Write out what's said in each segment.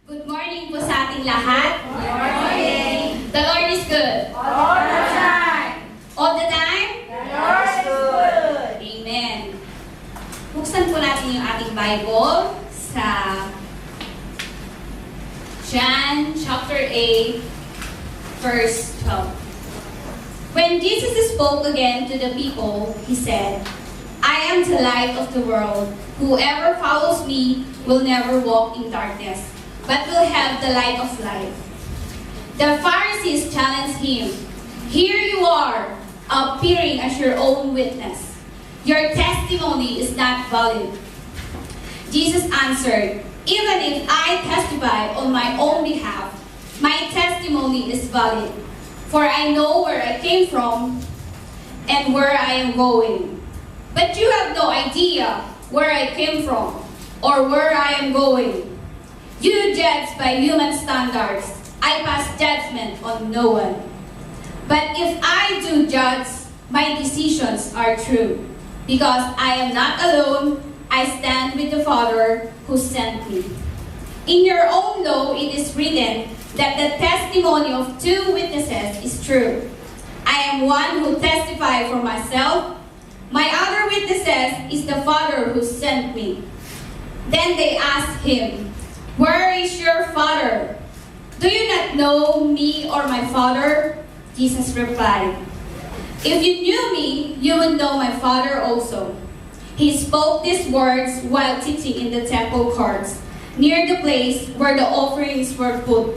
Good morning po sa ating lahat. Good morning. The Lord is good. All the time. All the time? The Lord is good. Amen. Buksan po natin yung ating Bible sa John chapter 8, verse 12. When Jesus spoke again to the people, He said, I am the light of the world. Whoever follows me will never walk in darkness, but will have the light of life. The Pharisees challenged Him, Here you are, appearing as your own witness. Your testimony is not valid. Jesus answered, Even if I testify on my own behalf, my testimony is valid. For I know where I came from and where I am going. But you have no idea where I came from or where I am going. You judge by human standards. I pass judgment on no one. But if I do judge, my decisions are true. Because I am not alone, I stand with the Father who sent me. In your own law it is written that the testimony of two witnesses is true. I am one who testifies for myself. My other witnesses is the Father who sent me. Then they asked him, Where is your Father? Do you not know me or my Father? Jesus replied, If you knew me, you would know my Father also. He spoke these words while teaching in the temple courts, near the place where the offerings were put.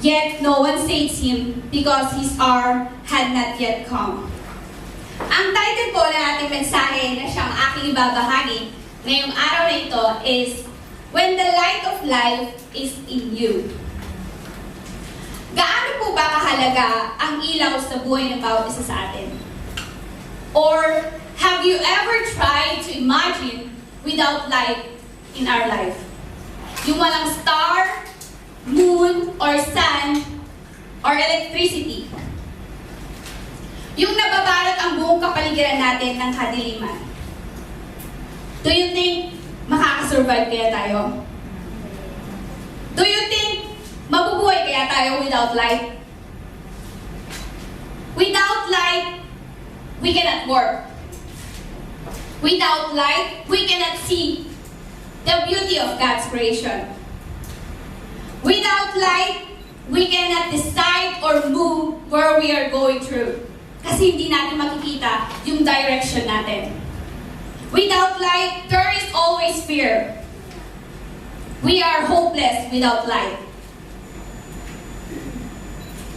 Yet no one saves him because his hour had not yet come. Ang title po ng ating mensahe na siyang aking ibabahagi ngayong araw na ito is When the Light of Life is in You. Gaano po ba kahalaga ang ilaw sa buhay ng bawat isa sa atin? Or have you ever tried to imagine without light in our life? Yung walang star, moon, or sun, or electricity. Yung nababalot ang buong kapaligiran natin ng kadiliman. Do you think makakasurvive kaya tayo? Do you think mabubuhay kaya tayo without light? Without light, we cannot work. Without light, we cannot see the beauty of God's creation. Without light, we cannot decide or move where we are going through. Kasi hindi natin makikita yung direction natin. Without light, there is always fear. We are hopeless without light.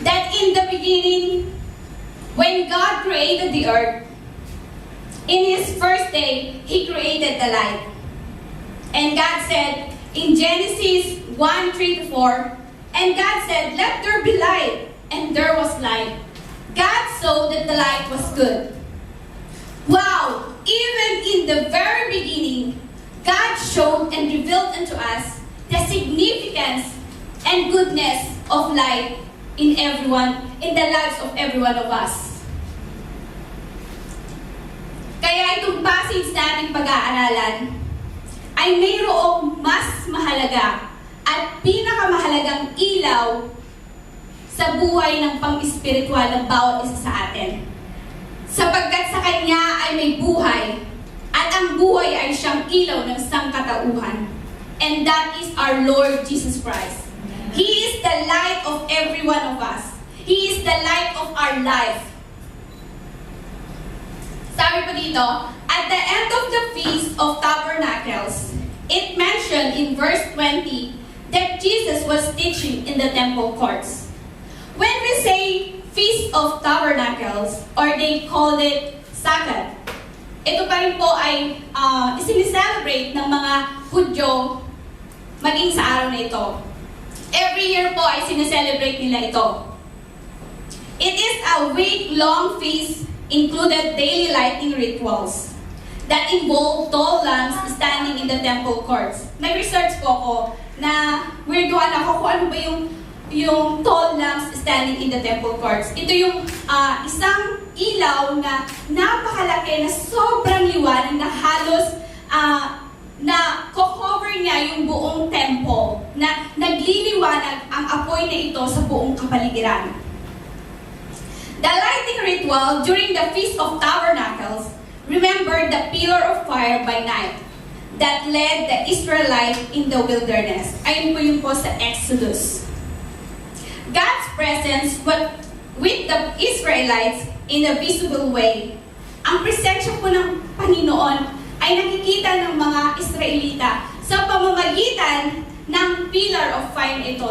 That in the beginning, when God created the earth, in His first day, He created the light. And God said, in Genesis 1:3-4, and God said, Let there be light, and there was light. God saw that the light was good. Wow! Even in the very beginning, God showed and revealed unto us the significance and goodness of light in the lives of every one of us. Kaya itong passage na ating pag-aaralan ay mayroong mas mahalaga at pinakamahalagang ilaw sa buhay ng pang-espiritual ng bawat isa sa atin. Sapagkat sa Kanya ay may buhay, at ang buhay ay siyang ilaw ng sangkatauhan. And that is our Lord Jesus Christ. He is the light of every one of us. He is the light of our life. Sabi po dito, at the end of the Feast of Tabernacles, it mentioned in verse 20 that Jesus was teaching in the temple courts. When we say Feast of Tabernacles, or they call it Sukkot, ito pa rin po ay isiniselebrate ng mga Hudyo maging sa araw na ito. Every year po ay sineselebrate nila ito. It is a week-long feast included daily lighting rituals that involve tall lamps standing in the temple courts. Nag-research po ako na weirdoan ako kung ano ba yung tall lamps standing in the temple courts. Ito yung isang ilaw na napakalaki na sobrang liwanag na halos na cover niya yung buong temple, na nagliliwanag ang apoy na ito sa buong kapaligiran. The lighting ritual during the Feast of Tabernacles remembered the pillar of fire by night that led the Israelites in the wilderness. Ayun po yun po sa Exodus. God's presence with the Israelites in a visible way. Ang presensya po ng Panginoon ay nakikita ng mga Israelita sa pamamagitan ng pillar of fire ito,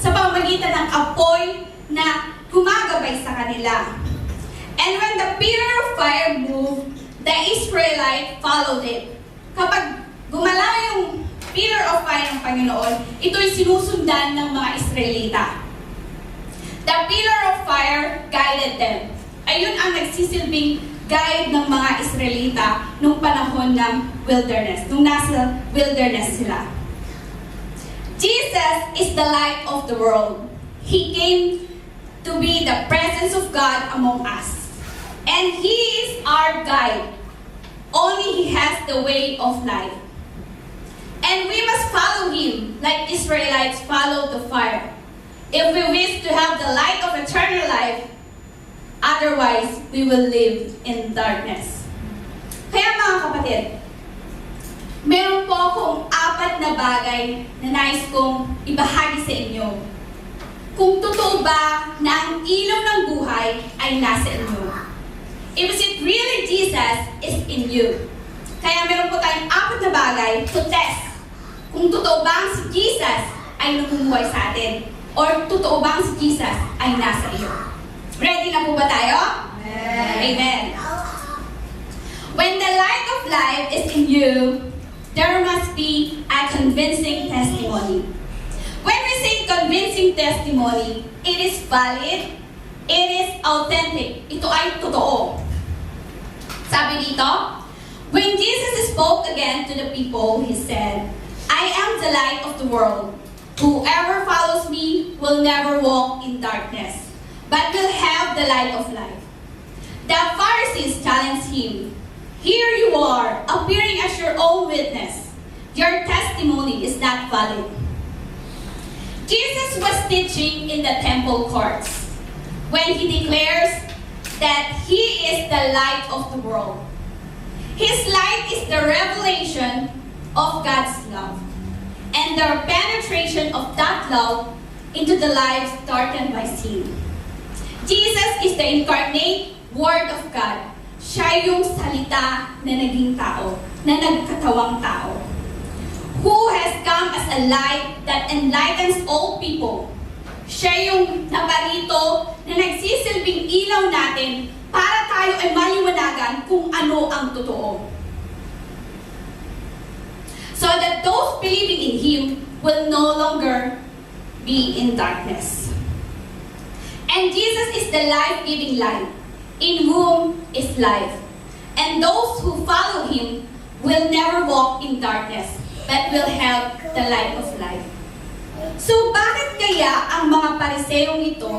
sa pamamagitan ng apoy na gumagabay sa kanila. And when the pillar of fire moved, the Israelites followed it. Kapag gumalaw yung pillar of fire ng Panginoon, ito'y sinusundan ng mga Israelita. The pillar of fire guided them. Ayun ang nagsisilbing guide ng mga Israelita nung panahon ng wilderness, nung nasa wilderness sila. Jesus is the light of the world. He came to be the presence of God among us. And He is our guide. Only He has the way of life. And we must follow Him like Israelites followed the fire, if we wish to have the light of eternal life. Otherwise, we will live in darkness. Kaya mga kapatid, meron po akong 4 na bagay na nais kong ibahagi sa inyo. Kung totoo ba na ang ilaw ng buhay ay nasa inyo. If it really Jesus is in you. Kaya meron po tayong 4 na bagay to test kung totoo ba ang si Jesus ay namumuhay sa atin or totoo ba ang si Jesus ay nasa iyo. Ready na po ba tayo? Amen. When the light of life is in you, there must be a convincing testimony. When we say convincing testimony, it is valid, it is authentic. Ito ay totoo. Sabi dito, when Jesus spoke again to the people, He said, I am the light of the world. Whoever follows me will never walk in darkness, but will have the light of life. The Pharisees challenged Him. Here you are, appearing as your own witness. Your testimony is not valid. Jesus was teaching in the temple courts when He declares that He is the light of the world. His light is the revelation of God's love and the penetration of that love into the lives darkened by sin. Jesus is the incarnate Word of God. Siya yung salita na naging tao, na nagkatawang tao. Who has come as a light that enlightens all people. Siya yung naparito na nagsisilbing ilaw natin para tayo ay maliwanagan kung ano ang totoo. So that those believing in Him will no longer be in darkness. And Jesus is the life-giving light, in whom is life. And those who follow Him will never walk in darkness, but will have the light of life. So bakit kaya ang mga Pariseyong ito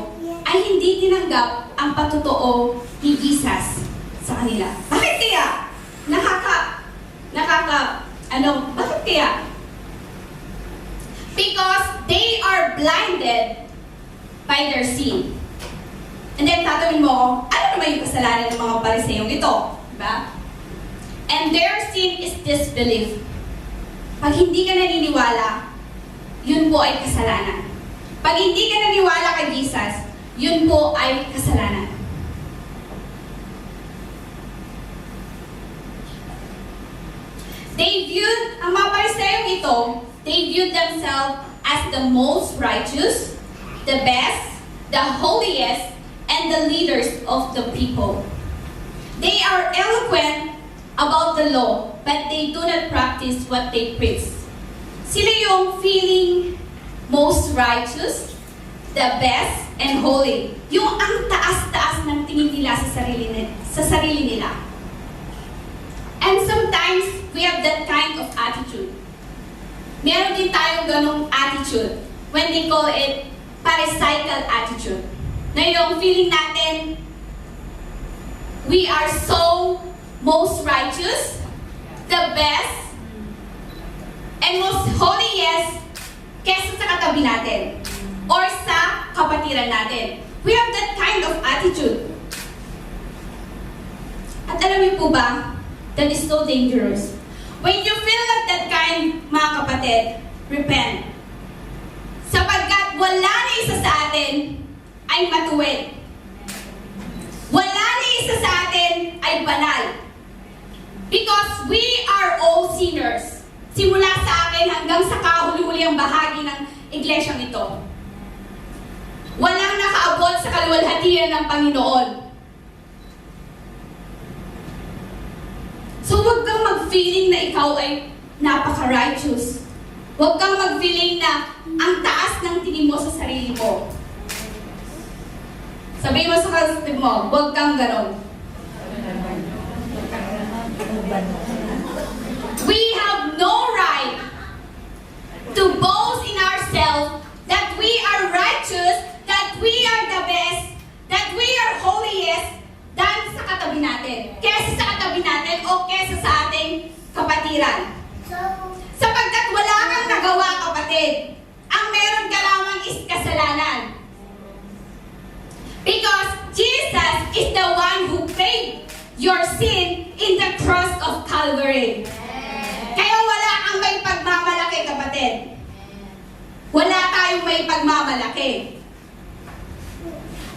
ay hindi tinanggap ang patotoo ni Jesus sa kanila? Bakit kaya? Bakit kaya? Because they are blinded by their sin. And then tatanungin mo ako, ano naman yung kasalanan ng mga Pariseyong ito? Diba? And their sin is disbelief. Pag hindi ka naniniwala, yun po ay kasalanan. Pag hindi ka naniniwala kay Jesus, yun po ay kasalanan. Ang mga Pariseyong ito, they viewed themselves as the most righteous, the best, the holiest, and the leaders of the people. They are eloquent about the law, but they do not practice what they preach. Sila yung feeling most righteous, the best, and holy. Yung ang taas-taas ng tingin nila sa sarili nila. And sometimes, we have that kind of attitude. Meron din tayong ganong attitude when they call it Pharisaical attitude. Na yung feeling natin, we are so most righteous, the best, and most holiest kesa sa katabi natin or sa kapatiran natin. We have that kind of attitude. At alam niyo po ba, that is so dangerous. When you feel like that kind, mga kapatid, repent. Sapagkat wala na isa sa atin ay matuwid. Wala na isa sa atin ay banal. Because we are all sinners. Simula sa akin hanggang sa kahuli-huli ang bahagi ng iglesyang ito. Walang nakaabot sa kaluwalhatian ng Panginoon. So huwag kang mag-feeling na ikaw ay napaka-righteous. Huwag kang mag-feeling na ang taas ng tingin mo sa sarili mo. Sabihin mo sa kasatid mo, huwag kang ganon. We have no right to boast in ourselves that we are righteous, that we are the best, that we are holiest dahil sa katabi natin. Kesa sa katabi natin o kesa sa ating kapatiran. Sapagkat wala kang nagawa, kapatid. Ang meron ka lamang is kasalanan. Because Jesus is the one who paid your sin in the cross of Calvary. Kaya wala kang may pagmamalaki, kapatid. Wala tayong may pagmamalaki.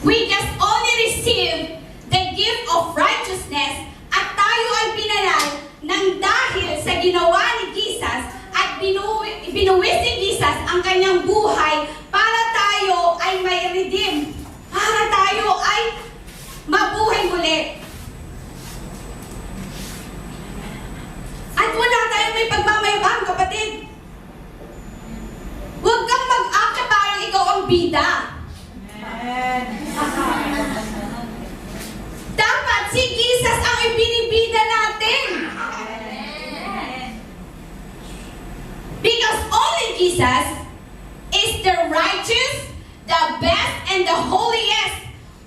We just only receive the gift of righteousness at tayo ay binanal ng dahil sa ginawa ni Jesus at binuwis ni Jesus ang kanyang buhay para tayo ay may redeem. Para tayo ay mabuhay muli. At wala tayong may pagmamayabang, kapatid. Huwag kang mag-act na parang ikaw ang bida. Dapat si Jesus ang ibinibida natin. Because only Jesus is the righteous, the best, and the holiest.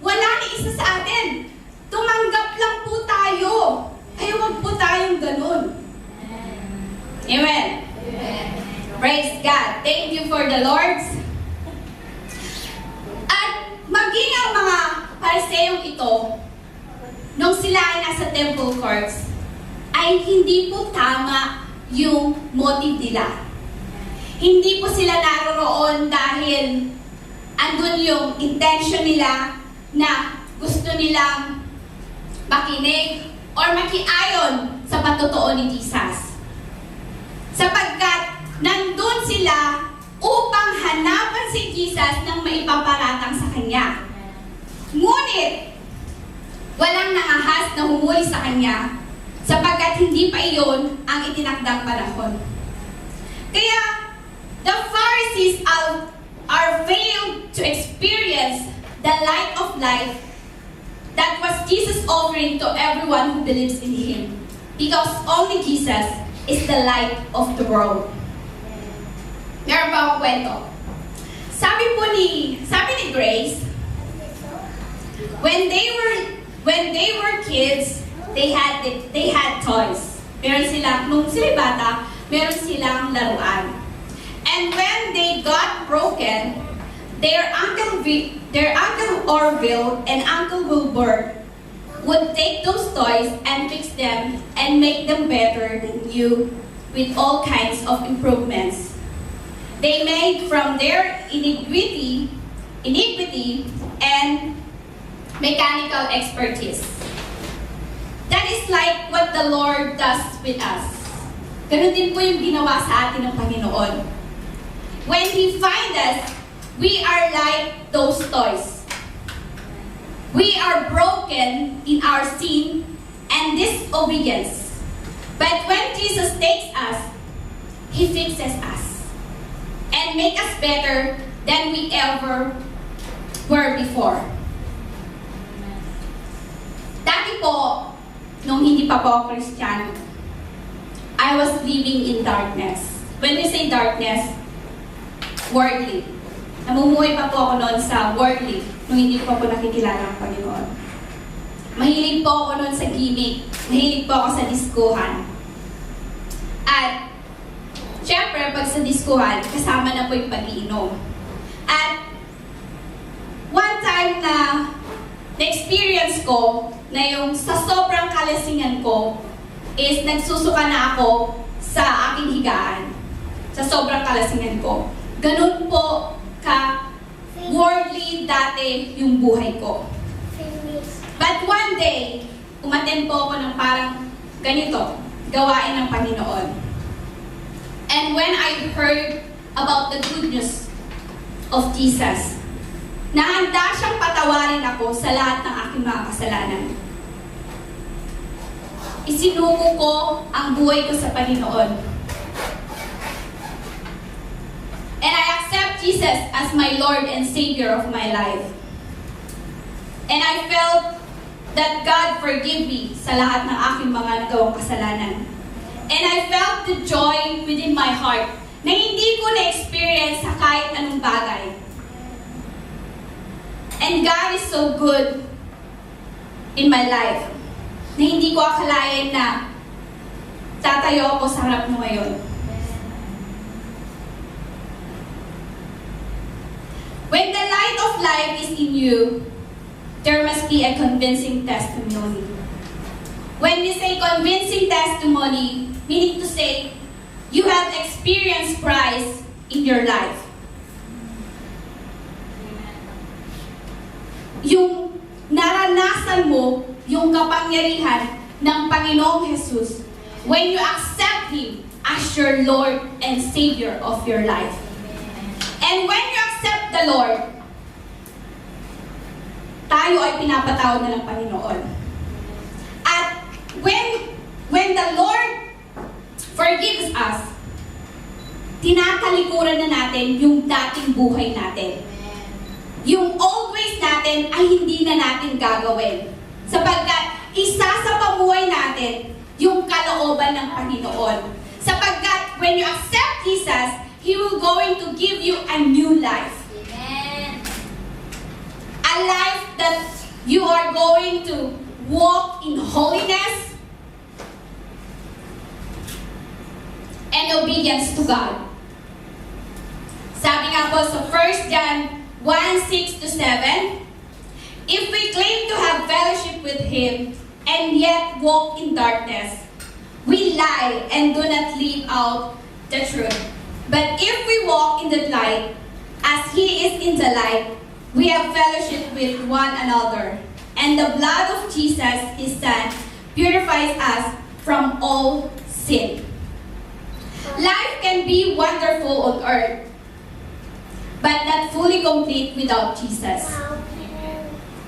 Wala ni isa sa atin. Tumanggap lang po tayo. Ay, huwag po tayong ganun. Amen. Praise God. Thank you for the Lord's. At maging ang mga Pariseyong ito, nung sila ay nasa temple courts, ay hindi po tama yung motive nila. Hindi po sila naroon dahil andun yung intention nila na gusto nilang makinig or makiayon sa patotoo ni Jesus. Sapagkat nandun sila upang hanapan si Jesus ng maipaparatang sa Kanya. Ngunit, walang nangahas na humuli sa Kanya sapagkat hindi pa iyon ang itinakdang panahon. Kaya, the Pharisees are failed to experience the light of life that was Jesus offering to everyone who believes in Him. Because only Jesus is the light of the world. Meron pa akong kwento. Sabi ni Grace, when they were kids, they had toys. Meron silang, nung sila bata, meron silang laruan. And when they got broken, their Uncle Orville and Uncle Wilbur would take those toys and fix them and make them better than new with all kinds of improvements. They made from their iniquity and mechanical expertise. That is like what the Lord does with us. Ganun din po yung ginawa sa atin ng Panginoon. When He finds us, we are like those toys. We are broken in our sin and disobedience. But when Jesus takes us, He fixes us and make us better than we ever were before. Dati po, nung hindi pa po ako Kristiyano, I was living in darkness. When we say darkness, worldly. Namumuhay pa po ako noon sa worldly, nung hindi pa po nakikilala ang Panginoon. Mahilig po ako noon sa gimmick. Mahilig po ako sa diskuhan. At syempre, pag sa diskuhan, kasama na po yung pag-iinom. At one time na na-experience ko na yung sa sobrang kalasingan ko is nagsusuka na ako sa aking higaan. Sa sobrang kalasingan ko. Ganun po ka worldly dati yung buhay ko. But one day, umattend po ako ng parang ganito, gawain ng Panginoon. And when I heard about the good news of Jesus, nahanda siyang patawarin ako sa lahat ng aking mga kasalanan. Isinuko ko ang buhay ko sa Panginoon. And I accept Jesus as my Lord and Savior of my life. And I felt that God forgive me sa lahat ng aking mga nagawang kasalanan. And I felt the joy within my heart na hindi ko na-experience sa kahit anong bagay. And God is so good in my life na hindi ko akalain na tatayo ako sa harap mo ngayon. When the light of life is in you, there must be a convincing testimony. When we say convincing testimony, meaning to say, you have experienced Christ in your life. Yung naranasan mo yung kapangyarihan ng Panginoong Jesus when you accept Him as your Lord and Savior of your life. And when you accept the Lord, tayo ay pinapatawad na ng Panginoon. At when the Lord forgives us, tinatalikuran na natin yung dating buhay natin. Yung old ways natin ay hindi na natin gagawin. Sapagkat isa sa pamuhay natin yung kalooban ng Panginoon. Sapagkat when you accept Jesus, He will going to give you a new life. Amen. A life that you are going to walk in holiness and obedience to God. Sabi nga po sa 1 John 1:6-7, if we claim to have fellowship with Him and yet walk in darkness, we lie and do not live out the truth. But if we walk in the light, as He is in the light, we have fellowship with one another. And the blood of Jesus, His Son, purifies us from all sin. Life can be wonderful on earth, but not fully complete without Jesus.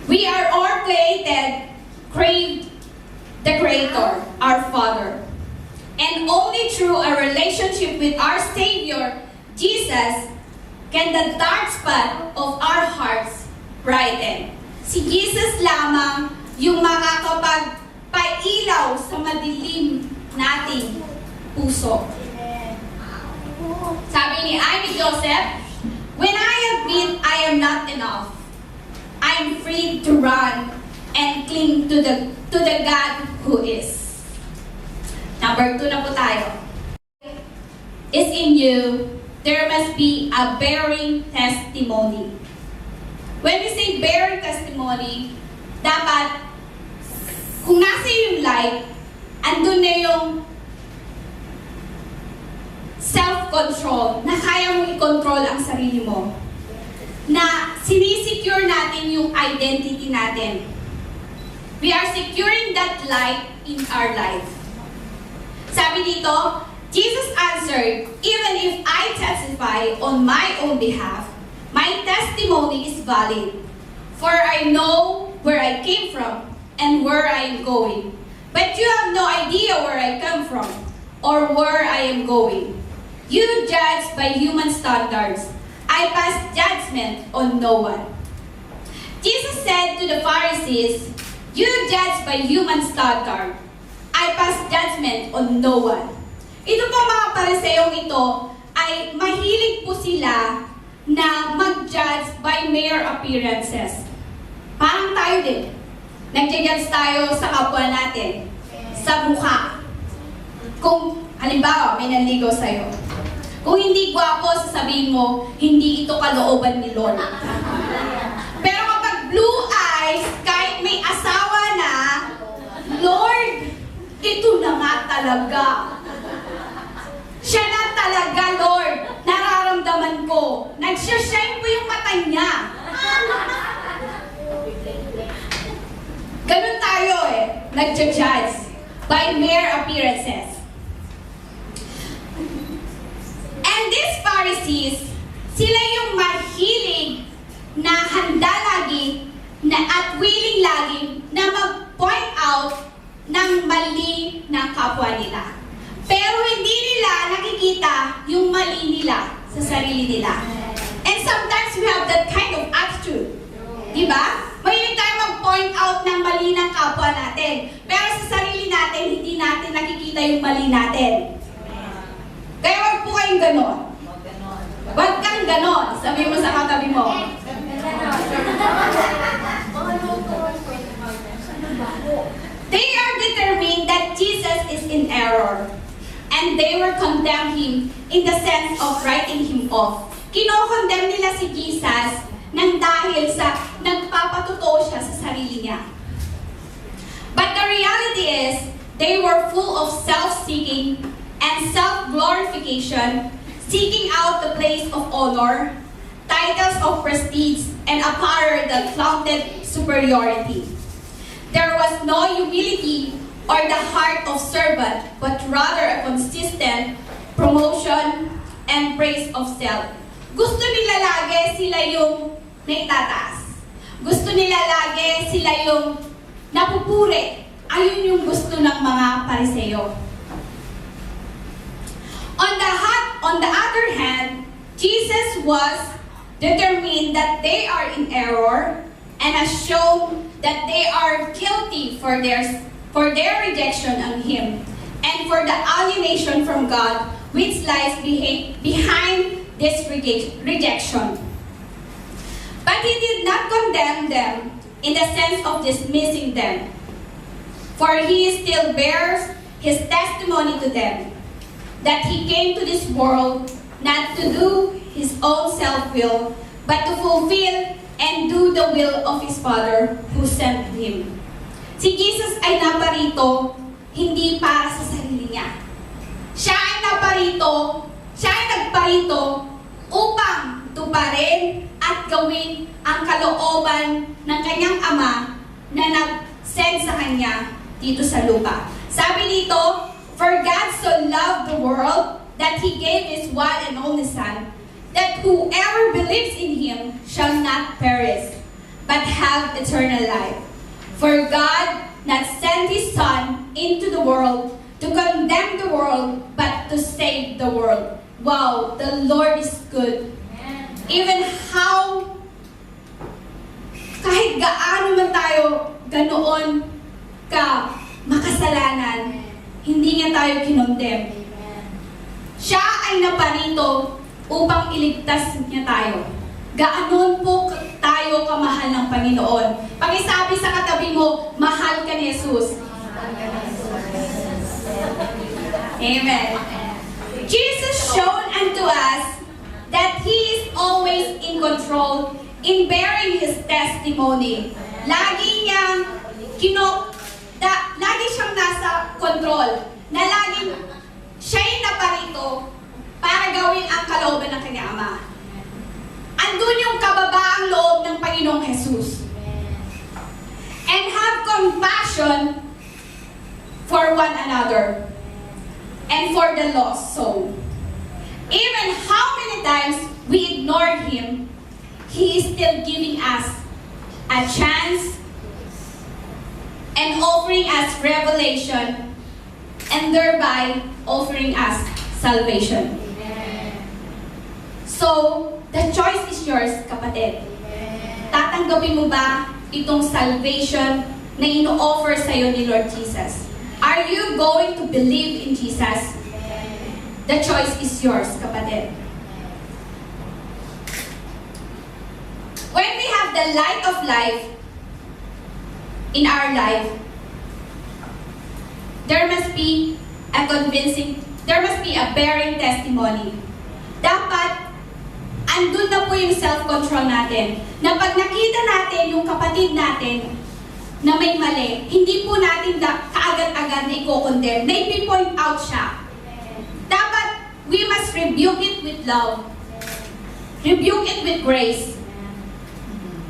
We are all created, craved the Creator, our Father. And only through a relationship with our Savior, Jesus, can the dark spot of our hearts brighten. Si Jesus lamang yung makakapagpailaw sa madilim nating puso. Sabi ni Amy Joseph, when I admit I am not enough, I am free to run and cling to the God who is. Number 2 na po tayo. Is in you, there must be a bearing testimony. When we say bearing testimony, dapat, kung nasa yung light, andun na yung self-control, na kaya mong i-control ang sarili mo. Na sinisecure natin yung identity natin. We are securing that light in our life. Sabi dito, Jesus answered, even if I testify on my own behalf, my testimony is valid. For I know where I came from and where I am going. But you have no idea where I come from or where I am going. You judge by human standards. I pass judgment on no one. Jesus said to the Pharisees, you judge by human standard. I pass judgment on no one. Ito po mga Pariseyong ito ay mahilig po sila na mag-judge by mere appearances. Parang tayo din. Nag-judge tayo sa kapwa natin, sa mukha. Kung halimbawa may nanligaw sa'yo, Kung hindi gwapo, sasabihin mo, hindi ito kalooban ni Lord. Pero kapag blue eyes, kahit may asawa na, Lord, ito na nga talaga. Siya na talaga, Lord. Nararamdaman ko. Nagsashine po yung mata niya. Ganun tayo nagja-judge by mere appearances. And these Pharisees, sila yung mahilig na handa lagi at willing lagi na mag-point out ng mali ng kapwa nila. Pero hindi nila nakikita yung mali nila sa sarili nila. And sometimes we have that kind of attitude. Diba? Mahilig tayo mag-point out ng mali ng kapwa natin. Pero sa sarili natin, hindi natin nakikita yung mali natin. Kaya wag po kayong ganon. Wag kang ganon. Sabi mo sa katabi mo. They are determined that Jesus is in error. And they will condemn him in the sense of writing him off. Kinokondemn nila si Jesus nang dahil sa nagpapatotoo siya sa sarili niya. But the reality is, they were full of self-seeking and self-glorification, seeking out the place of honor, titles of prestige, and a power that flaunted superiority. There was no humility or the heart of servant, but rather a consistent promotion and praise of self. Gusto nila lagi sila yung naitataas. Gusto nila lagi sila yung napupuri. Ayun yung gusto ng mga Pariseo. On the other hand, Jesus was determined that they are in error and has shown that they are guilty for their rejection on Him and for the alienation from God which lies behind this rejection. But He did not condemn them in the sense of dismissing them, for He still bears His testimony to them that He came to this world not to do His own self-will, but to fulfill and do the will of His Father who sent Him. Si Jesus ay naparito hindi para sa sarili niya. Siya ay nagparito upang tuparin at gawin ang kalooban ng kanyang Ama na nag-send sa kanya dito sa lupa. Sabi dito, "For God so loved the world that He gave His one and only Son, that whoever believes in Him shall not perish, but have eternal life. For God not sent His Son into the world to condemn the world, but to save the world." Wow, the Lord is good. Even how, kahit gaano man tayo ganoon ka makasalanan, hindi niya tayo kinondem. Siya ay naparito upang iligtas niya tayo. Gaanon po tayo kamahal ng Panginoon. Pakisabi sa katabi mo, mahal ka ni Jesus. Amen. Jesus shown unto us that He is always in control in bearing His testimony. Lagi siyang nasa control, na laging siya'y naparito para gawin ang kalooban ng kanyang Ama. Andun yung kababaang loob ng Panginoong Jesus. And have compassion for one another and for the lost soul. Even how many times we ignored Him, He is still giving us a chance and offering us revelation and thereby offering us salvation. So, the choice is yours, kapatid. Tatanggapin mo ba itong salvation na ino-offer sa'yo ni Lord Jesus? Are you going to believe in Jesus? The choice is yours, kapatid. When we have the light of life in our life, there must be a bearing testimony dapat andun na po yung self-control natin. Na pag nakita natin yung kapatid natin na may mali, hindi po natin kaagad-agad na i-condemn, na i-point out siya. Dapat, we must rebuke it with love. Rebuke it with grace.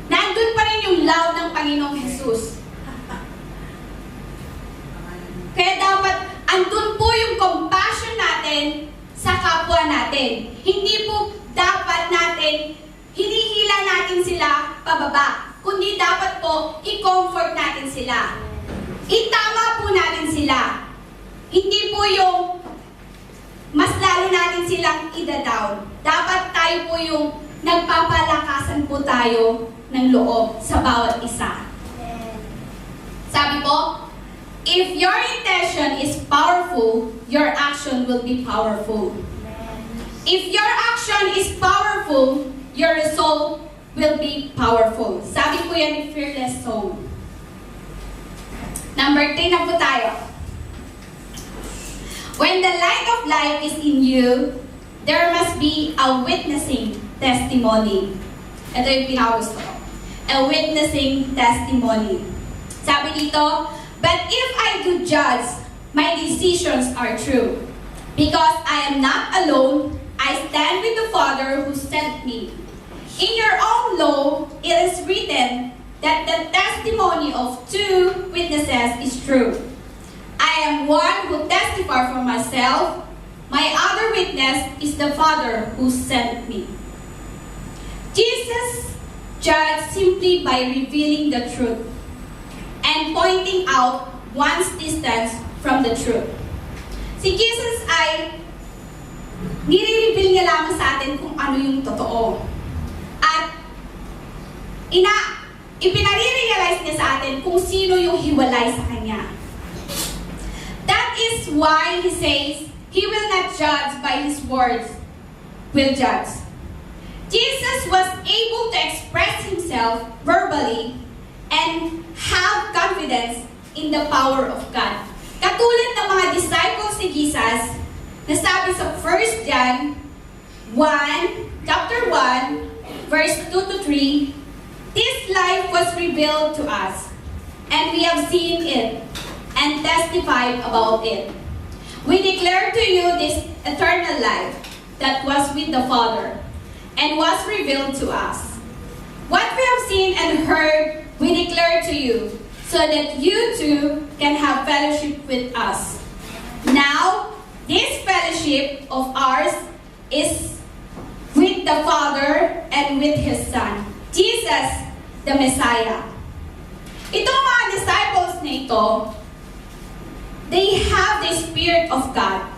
Nandun pa rin yung love ng Panginoong Jesus. Kaya dapat, andun po yung compassion natin sa kapwa natin. Hindi po dapat natin, hinihila natin sila pababa. Kundi dapat po, i-comfort natin sila. Itama po natin sila. Hindi po yung mas lalo natin silang ida-down. Dapat tayo po yung nagpapalakasan po tayo ng loob sa bawat isa. Sabi po, if your intention is powerful, your action will be powerful. If your action is powerful, your result will be powerful. Sabi po yan ni Fearless Soul. Number 3 na po tayo. When the light of life is in you, there must be a witnessing testimony. Ito yung pinakagusto ko. A witnessing testimony. Sabi dito, but if I do judge, my decisions are true. Because I am not alone, I stand with the Father who sent me. In your own law, it is written that the testimony of 2 witnesses is true. I am one who testifies for myself. My other witness is the Father who sent me. Jesus judged simply by revealing the truth and pointing out one's distance from the truth. Si Jesus ay nire-reveal niya lamang sa atin kung ano yung totoo. At ipinare-realize niya sa atin kung sino yung hiwalay sa Kanya. That is why He says, He will not judge by His words, will judge. Jesus was able to express Himself verbally and have confidence in the power of God. Katulad ng mga disciples ni Jesus, na sabi sa 1 John 1, chapter 1, verse 2 to 3, this life was revealed to us, and we have seen it, and testified about it. We declare to you this eternal life that was with the Father, and was revealed to us. What we have seen and heard, we declare to you, so that you too can have fellowship with us. Now, this fellowship of ours is with the Father and with His Son, Jesus, the Messiah. Itong mga disciples na ito, they have the Spirit of God.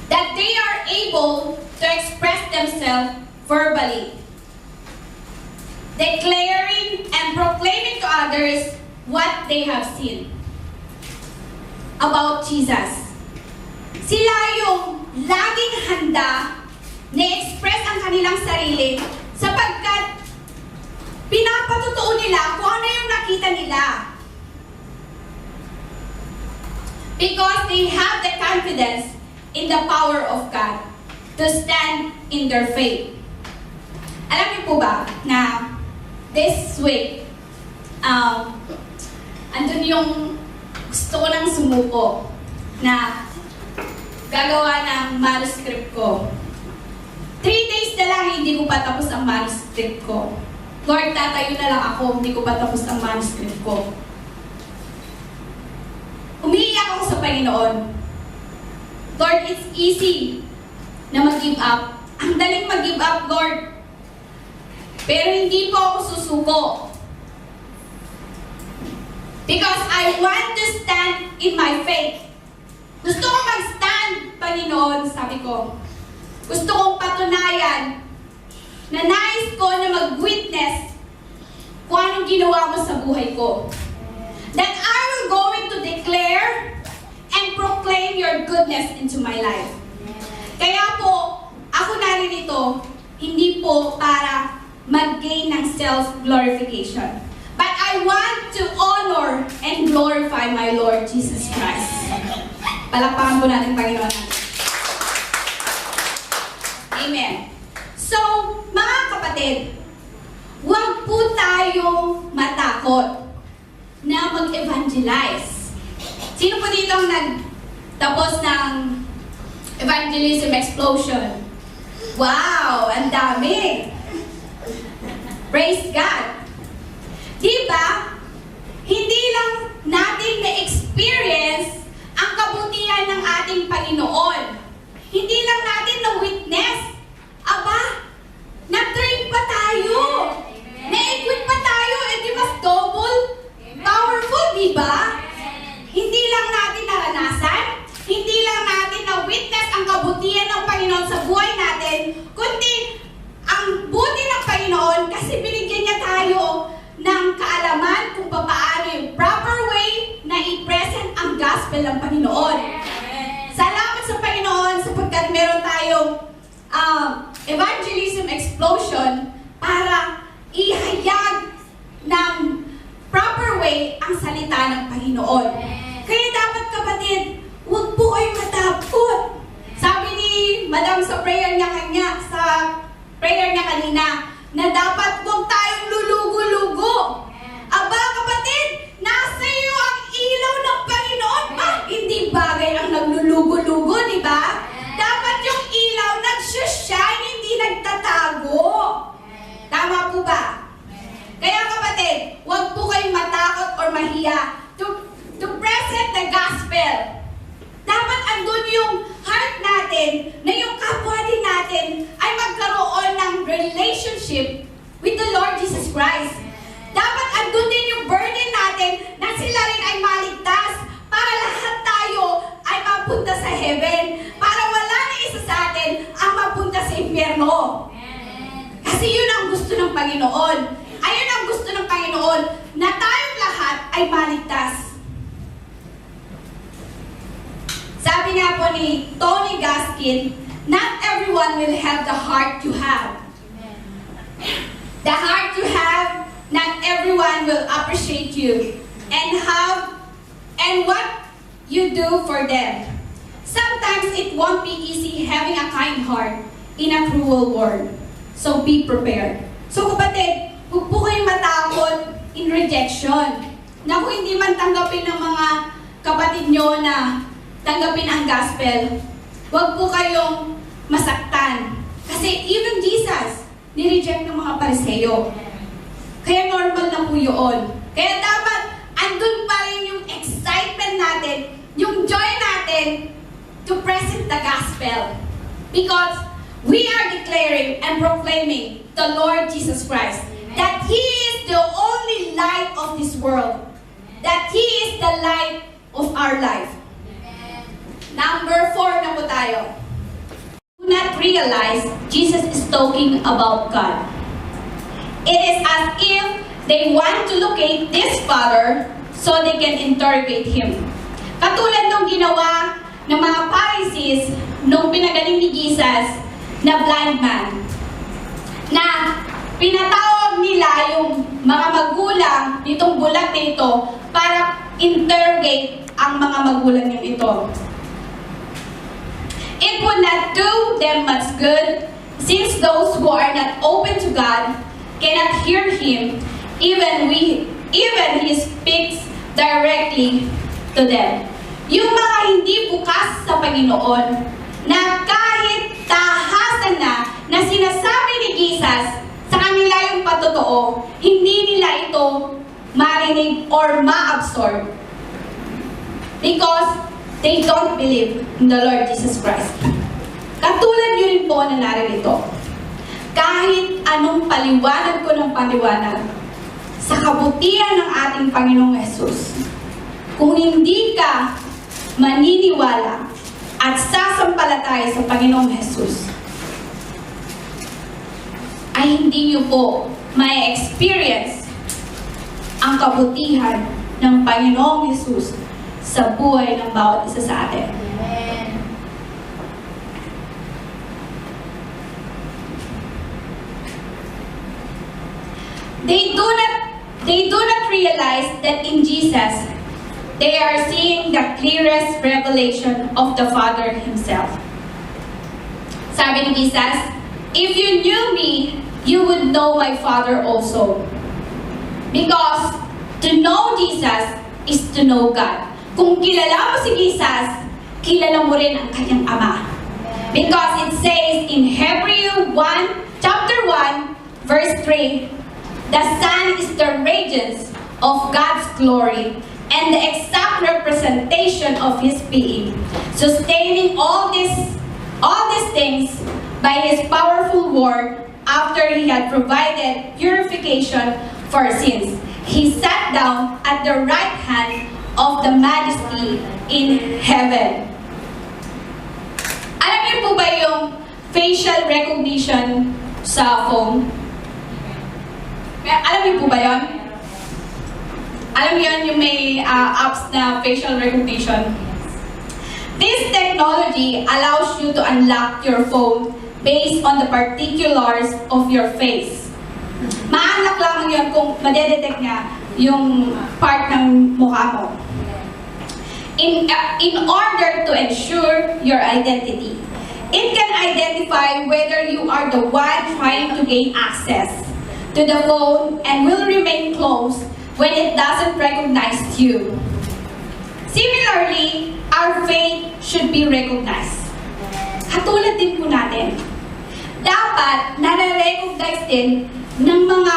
That they are able to express themselves verbally, declaring and proclaiming to others what they have seen about Jesus. Sila yung laging handa na express ang kanilang sarili sapagkat pinapatotoo nila kung ano yung nakita nila. Because they have the confidence in the power of God to stand in their faith. Alam niyo po ba na this week, andun yung gusto ko nang sumuko na gagawa ng manuscript ko. 3 days na lang hindi ko pa tapos ang manuscript ko. Lord, tatayo na lang ako, hindi ko pa tapos ang manuscript ko. Umiiyak ako sa Panginoon. Lord, it's easy na mag-give up. Ang daling mag-give up, Lord. Pero hindi po ako susuko. Because I want to stand in my faith. Gusto ko mag-stand, Panginoon, sabi ko. Gusto kong patunayan na nais ko na mag-witness kung anong ginawa mo sa buhay ko. That I will go in to declare and proclaim your goodness into my life. Kaya po, ako naririto, hindi po para mag-gain ng self-glorification. But I want to honor and glorify my Lord Jesus Christ. Palakpakan po natin, Panginoon natin. tayong matakot na mag-evangelize. Sino po dito ang nagtapos ng evangelism explosion? Wow! Ang dami! Praise God! Diba? Hindi lang natin na-experience ang kabutihan ng ating Panginoon. Hindi lang natin na-witness. Aba, na-train pa tayo. Na-equip pa tayo. E di mas double powerful, diba? Hindi lang natin naranasan. Hindi lang natin na-witness ang kabutihan ng Panginoon sa buhay natin, kundi ang buti ng Panginoon kasi binigyan niya tayo ng kaalaman kung paano yung proper way na i-present ang gospel ng Panginoon. Salamat sa Panginoon sapagkat meron tayong evangelism explosion para ihayag ng proper way ang salita ng Panginoon. Kaya dapat kapatid, huwag po kayong matakot. Sabi ni Madam sa prayer niya kanina, na dapat huwag tayong lulugo-lugo. Aba kapatid, nasa iyo ang ilaw ng Panginoon. Hindi bagay ang naglulugo-lugo, di ba? Dapat yung ilaw nagsushine, hindi nagtatago. Tama po ba? Kaya kapatid, huwag po kayong matakot or mahiya to present the gospel. Dapat andun yung heart natin, na yung kapwa din natin ay magkaroon ng relationship with the Lord Jesus Christ. Dapat andun din yung burden natin na sila rin ay maligtas para lahat tayo ay mapunta sa heaven. Para wala na isa sa atin ang mapunta sa impyerno. Kasi yun ang gusto ng Panginoon. Ayun ang gusto ng Panginoon, na tayong lahat ay maligtas. Sabi nga po ni Tony Gaskin, not everyone will have the heart you have. The heart you have, not everyone will appreciate you and what you do for them. Sometimes it won't be easy having a kind heart in a cruel world. So be prepared. So kapatid, huwag po kayong matakot in rejection. Na kung hindi man tanggapin ng mga kapatid nyo na tanggapin ang gospel, huwag po kayong masaktan. Kasi even Jesus, nireject ng mga Pariseo. Kaya normal na po yun. Kaya dapat andun pa rin yung excitement natin, yung joy natin to present the gospel. Because we are declaring and proclaiming the Lord Jesus Christ. That He is the only light of this world. That He is the light of our life. Number 4 na po tayo. Do not realize Jesus is talking about God. It is as if they want to locate this Father so they can interrogate Him. Katulad nung ginawa ng mga Pharisees nung pinagaling ni Jesus na blind man. Na pinatawag nila yung mga magulang nitong bulag na ito para interrogate ang mga magulang niya ito. It would not do them much good, since those who are not open to God cannot hear Him, even He speaks directly to them. Yung mga hindi bukas sa Panginoon, na kahit tahasan na sinasabi ni Jesus sa kanila yung patotoo, hindi nila ito marinig or ma-absorb. Because they don't believe in the Lord Jesus Christ. Katulad nyo rin po na naririto. Kahit anong paliwanag ko ng paliwanag sa kabutihan ng ating Panginoong Jesus, kung hindi ka maniniwala at sasampalataya sa Panginoong Jesus, ay hindi nyo po may experience ang kabutihan ng Panginoong Jesus sa buhay ng bawat isa sa atin. Amen. They do not realize that in Jesus, they are seeing the clearest revelation of the Father Himself. Sabi ni Jesus, if you knew me, you would know my Father also. Because to know Jesus is to know God. Kung kilala mo si Jesus, kilala mo rin ang kanyang Ama. Because it says in Hebrews 1, chapter 1, verse 3, the Son is the radiance of God's glory and the exact representation of His being, sustaining all these things by His powerful word. After He had provided purification for sins, He sat down at the right hand of the Majesty in heaven. Alam niyo po ba yung facial recognition sa phone? Alam niyo po ba yun? Alam niyo yun yung may apps na facial recognition? This technology allows you to unlock your phone based on the particulars of your face. Ma-unlock lamang yun kung madedetect niya yung part ng mukha mo. In order to ensure your identity, it can identify whether you are the one trying to gain access to the phone and will remain closed when it doesn't recognize you. Similarly, our faith should be recognized. Katulad din po natin, dapat nare-recognize din ng mga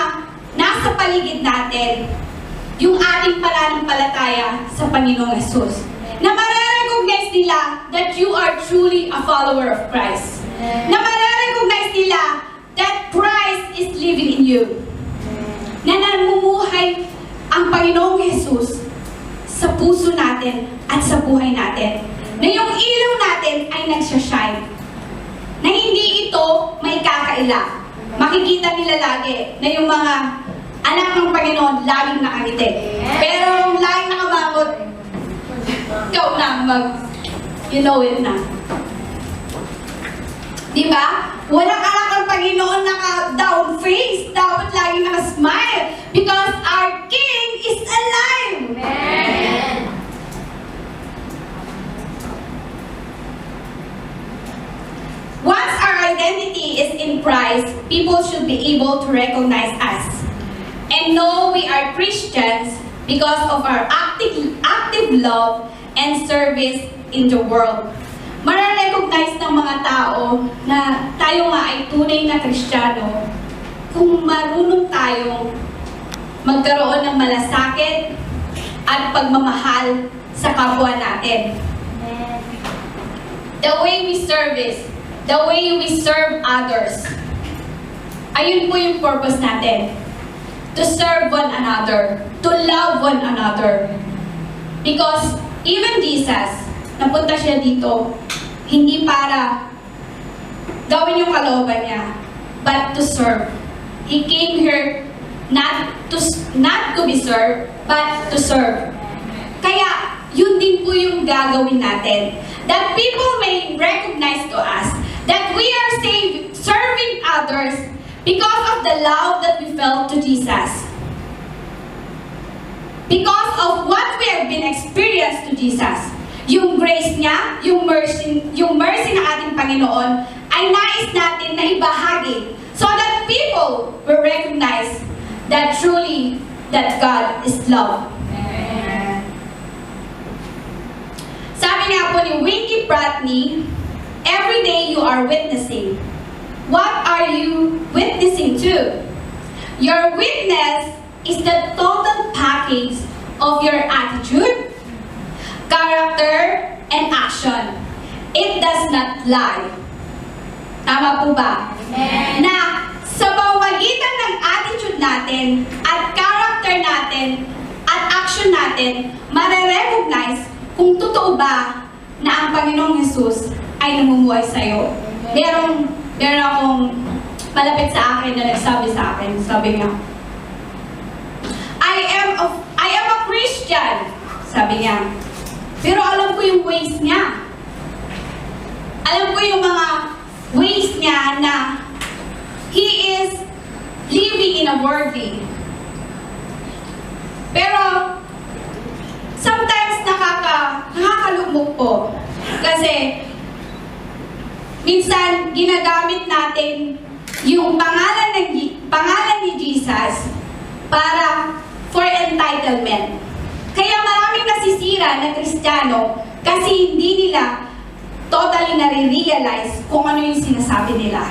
nasa paligid natin yung ating pananampalataya sa Panginoong Hesus. Na mare-recognize nila that you are truly a follower of Christ. Na mare-recognize nila that Christ is living in you. Na namumuhay ang Panginoong Hesus sa puso natin at sa buhay natin. Na yung ilaw natin ay nagsashine. Na hindi ito may kakaila. Makikita nila lagi na yung mga anak ng Panginoon laging nakangiti. Pero yung laging nakabangot, ikaw na you know it na. Diba? Walang anak ng Panginoon naka-down face. Dapat laging naka-smile. Because our King is alive. Amen. Once our identity is in Christ, people should be able to recognize us and know we are Christians because of our active love and service in the world. Mare-recognize ng mga tao na tayo nga ay tunay na Kristiyano kung marunong tayong magkaroon ng malasakit at pagmamahal sa kapwa natin. The way we serve others. Ayun po yung purpose natin. To serve one another. To love one another. Because even Jesus, napunta siya dito, hindi para gawin yung kalooban niya, but to serve. He came here not to be served, but to serve. Kaya, yun din po yung gagawin natin. That people may recognize to us that we are serving others because of the love that we felt to Jesus. Because of what we have been experienced to Jesus. Yung grace niya, yung mercy ng ating Panginoon ay nais natin na ibahagi so that people will recognize that truly that God is love. Amen. Sabi nga po ni Winky Pratney, every day you are witnessing. What are you witnessing to? Your witness is the total package of your attitude, character, and action. It does not lie. Tama po ba? Amen. Na sa pamamagitan ng attitude natin at character natin at action natin, mare-recognize kung totoo ba na ang Panginoong Hesus ay namumuhay sa'yo. Meron akong malapit sa akin na nagsabi sa akin, sabi niya, I am a Christian, sabi niya. Pero alam ko yung ways niya. Alam ko yung mga ways niya na he is living in a worldly. Pero sometimes nakakalugmok po. Kasi minsan ginagamit natin yung pangalan ni Jesus para for entitlement. Kaya maraming nasisira na Kristiyano kasi hindi nila totally nare-realize kung ano yung sinasabi nila.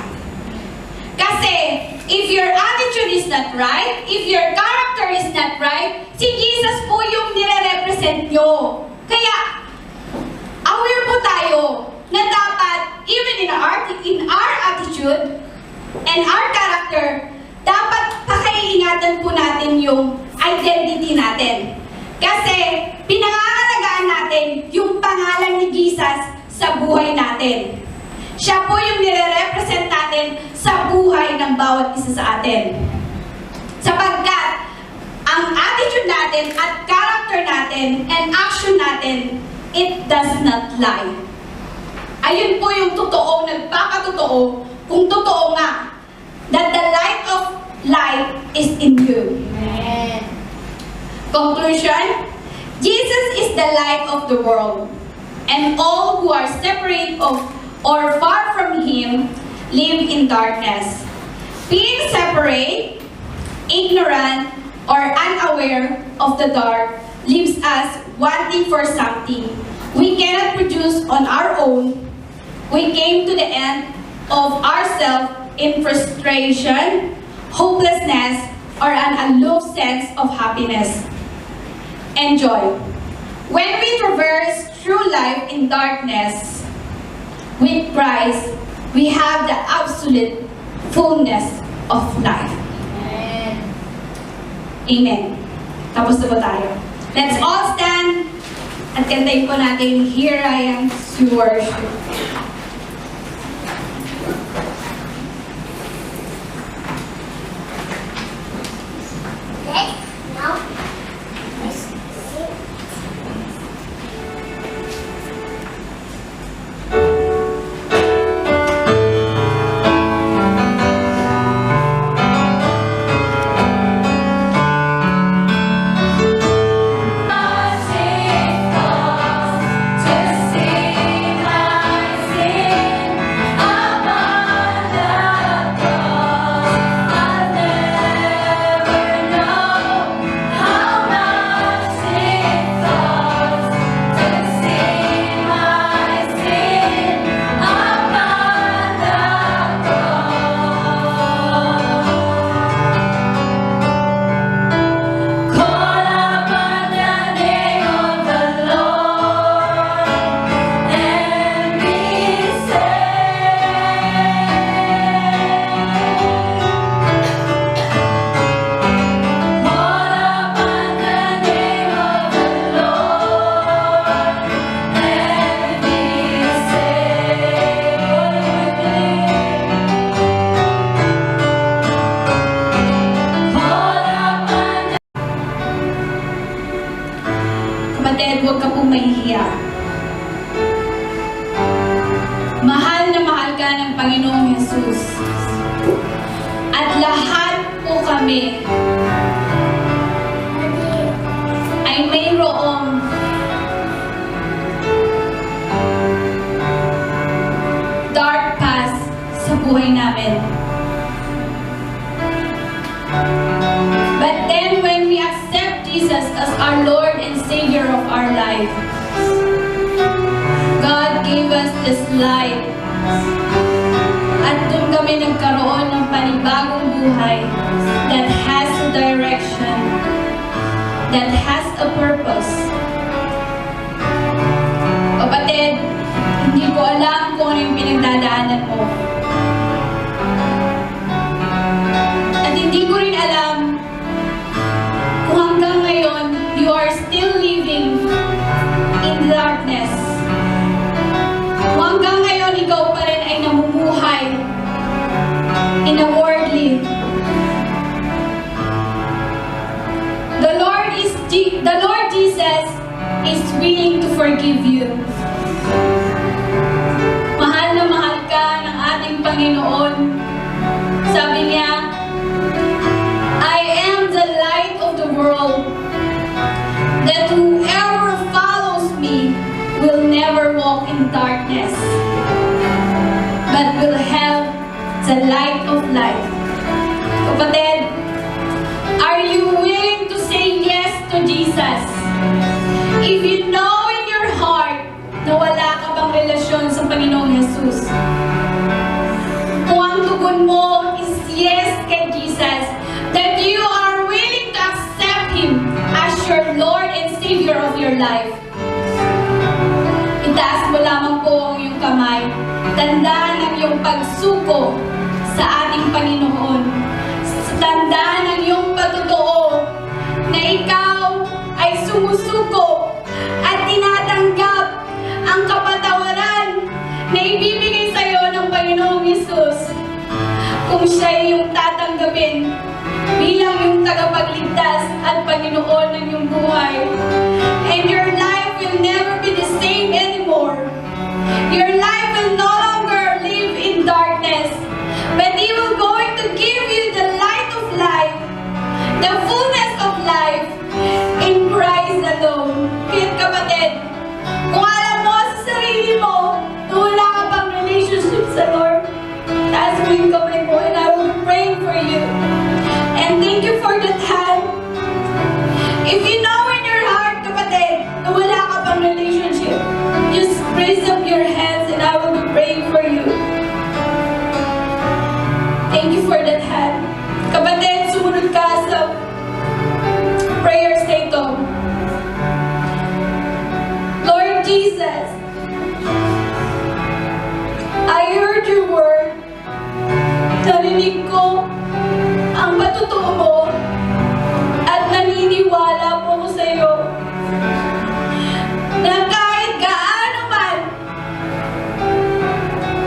Kasi, if your attitude is not right, if your character is not right, si Jesus po yung nire-represent nyo. Kaya, aware po tayo na dapat, even in our attitude and our character, dapat pakaiingatan po natin yung identity natin. Kasi, pinangangalagaan natin yung pangalan ni Jesus sa buhay natin. Siya po yung nire-represent natin sa buhay ng bawat isa sa atin. Sapagkat, ang attitude natin at character natin and action natin, it does not lie. Ayun po yung totoo, nagpakatotoo, kung totoo nga, that the light of life is in you. Amen. Conclusion, Jesus is the light of the world, and all who are separate of or far from Him live in darkness. Being separate, ignorant, or unaware of the dark leaves us wanting for something we cannot produce on our own. We came to the end of ourselves in frustration, hopelessness, or an aloof sense of happiness and joy. When we traverse through life in darkness, with Christ, we have the absolute fullness of life. Amen. Amen. Tapos na ba tayo? Let's all stand at kantayin po natin, Here I Am to Worship. Okay, now let's sing. Kapatid, huwag ka pong mahihiya. Mahal na mahal ka ng Panginoong Jesus. At lahat po kami ay mayroong dark past sa buhay namin. But then when we accept Jesus as our Lord and Savior of our life, God gave us this light. At doon kami nagkaroon ng panibagong buhay that has a direction, that has a purpose. Kapatid, hindi ko alam kung ano yung pinagdadaanan mo. At hindi ko rin alam kung hanggang ngayon you are still living in darkness. Kung hanggang ngayon ikaw pa rin ay namumuhay in a worldly. The Lord Jesus is willing to forgive you. Mahal na mahal ka ng ating Panginoon. Sabi niya, I am the light of the world, that whoever follows me will never walk in darkness, but will have the light of life. Kapatid, are you willing to say If you know in your heart na wala ka bang relasyon sa Panginoong Jesus, kung ang tugon mo is yes kay Jesus, that you are willing to accept Him as your Lord and Savior of your life, itaas mo lamang po ang iyong kamay. Tandaan ang iyong pagsuko sa ating Panginoon. Tandaan ang iyong pagtotoo na ikaw ay sumusuko at tinatanggap ang kapatawaran na ibibigay sa iyo ng Panginoong Hesus kung siya ay iyong tatanggapin bilang iyong tagapagligtas at Panginoon ng iyong buhay. And your life will never be the same anymore. Your life will no longer live in darkness, but He will going to give you the light of life, the fullness of life in Christ alone. Kaya kapatid, kung alam mo sa sarili mo na wala ka pang relationship sa Lord, taas mo yung kamay mo and I will be praying for you. And thank you for the time. If you know in your heart, kapatid, na wala ka pang relationship, just raise up your hands and I will be praying for you. Thank you for that hand. Kapatid, sumunod ka sa prayers na ito. Lord Jesus, I heard your word. Narinig ko ang patutuo mo at naniniwala po ko sa iyo na kahit gaano man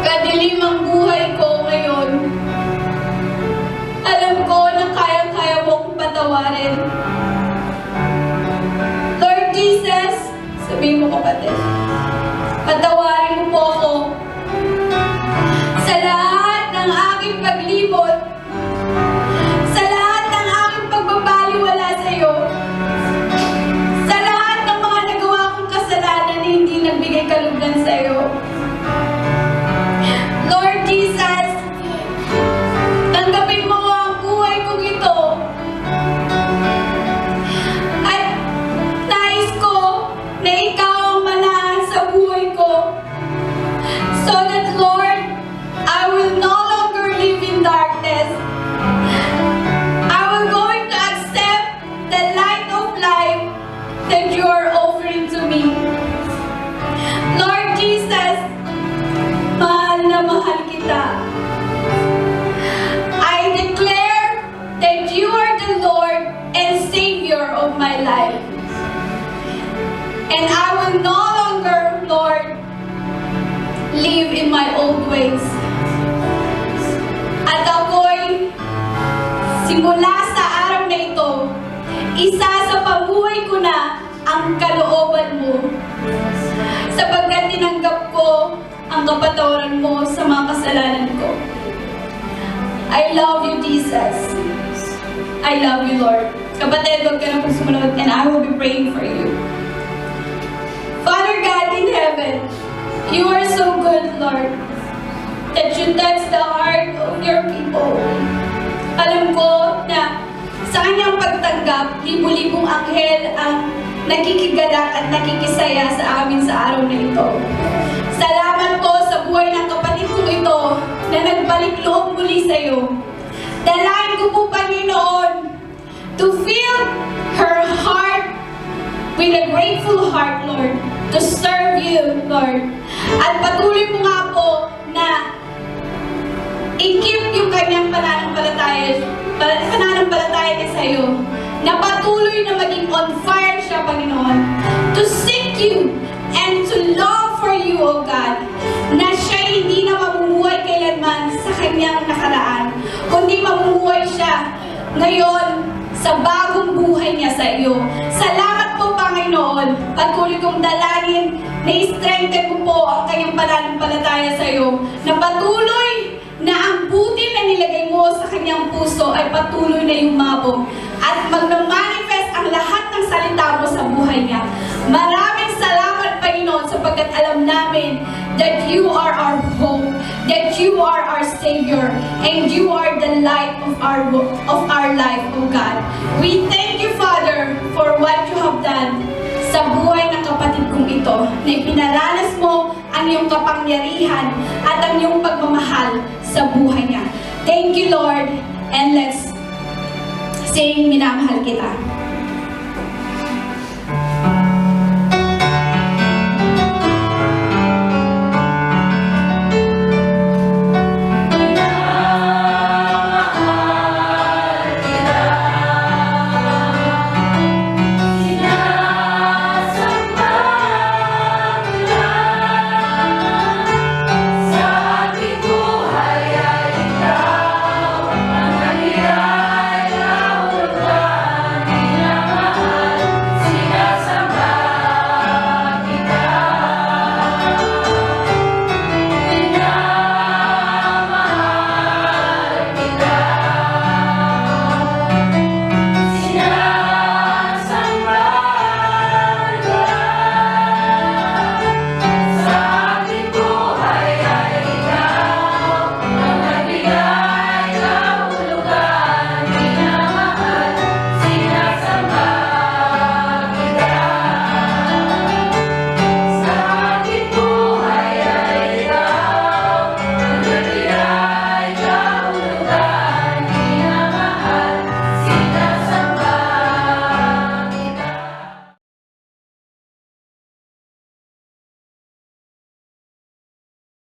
kadilim ang buhay ko ngayon, alam ko na kayang-kaya mo akong patawarin. Lord Jesus, sabihin mo kapatid, patawarin mo po ako sa lahat ng aking paglimot, sa lahat ng aking pagbabaliwala sa iyo, sa lahat ng mga nagawa kong kasalanan na hindi nagbigay kalugdan sa iyo. Lord Jesus, tanggapin mo ang buhay kong ito. At nais ko na ikaw ang manahan sa buhay ko. So that, Lord, I will no longer live in darkness. I will going to accept the light of life that you are offering to me. Lord Jesus, mahal na mahal kita. I declare that you are the Lord and Savior of my life. And I will no longer, Lord, live in my old ways. At ako'y simula sa araw na ito, isa sa pabuhay ko na ang kalooban mo. Sapagkat tinanggap ko ang kapatawaran mo sa mga kasalanan ko. I love you, Jesus. I love you, Lord. Kapatid, huwag ka na pong sumunod and I will be praying for you. Father God in heaven, you are so good, Lord, that you touch the heart of your people. Alam ko na sa kanyang pagtanggap, libu-libong anghel ang nakikigalak at nakikisaya sa amin sa araw na ito. Salamat po sa buhay ng kapatid ko ito na nagbalik loob muli sa iyo. Dalayan ko po, Panginoon, to fill her heart with a grateful heart, Lord, to serve you, Lord. At patuloy mo nga po na i-keep yung kanyang pananampalataya niya sa iyo. Na patuloy na maging on fire siya, Panginoon. To seek you and to love for you, O God. Na siya hindi na mamumuhay kailanman sa kanyang nakaraan. Kundi mamumuhay siya ngayon sa bagong buhay niya sa iyo. Salamat po, Panginoon. Patuloy kong dalangin na i-strengthen mo po ang kanyang pananampalataya sa iyo. Na patuloy na ang buti na nilagay mo sa kanyang puso ay patuloy na yumabong at mag-manifest ang lahat ng salita mo sa buhay niya. Maraming salamat, Panginoon, sapagkat alam namin that you are our hope, that you are our Savior, and you are the light of our life, O God. We thank you, Father, for what you have done. ito, na ipinaranas mo ang iyong kapangyarihan at ang iyong pagmamahal sa buhay niya. Thank you, Lord, and let's sing Minamahal Kita.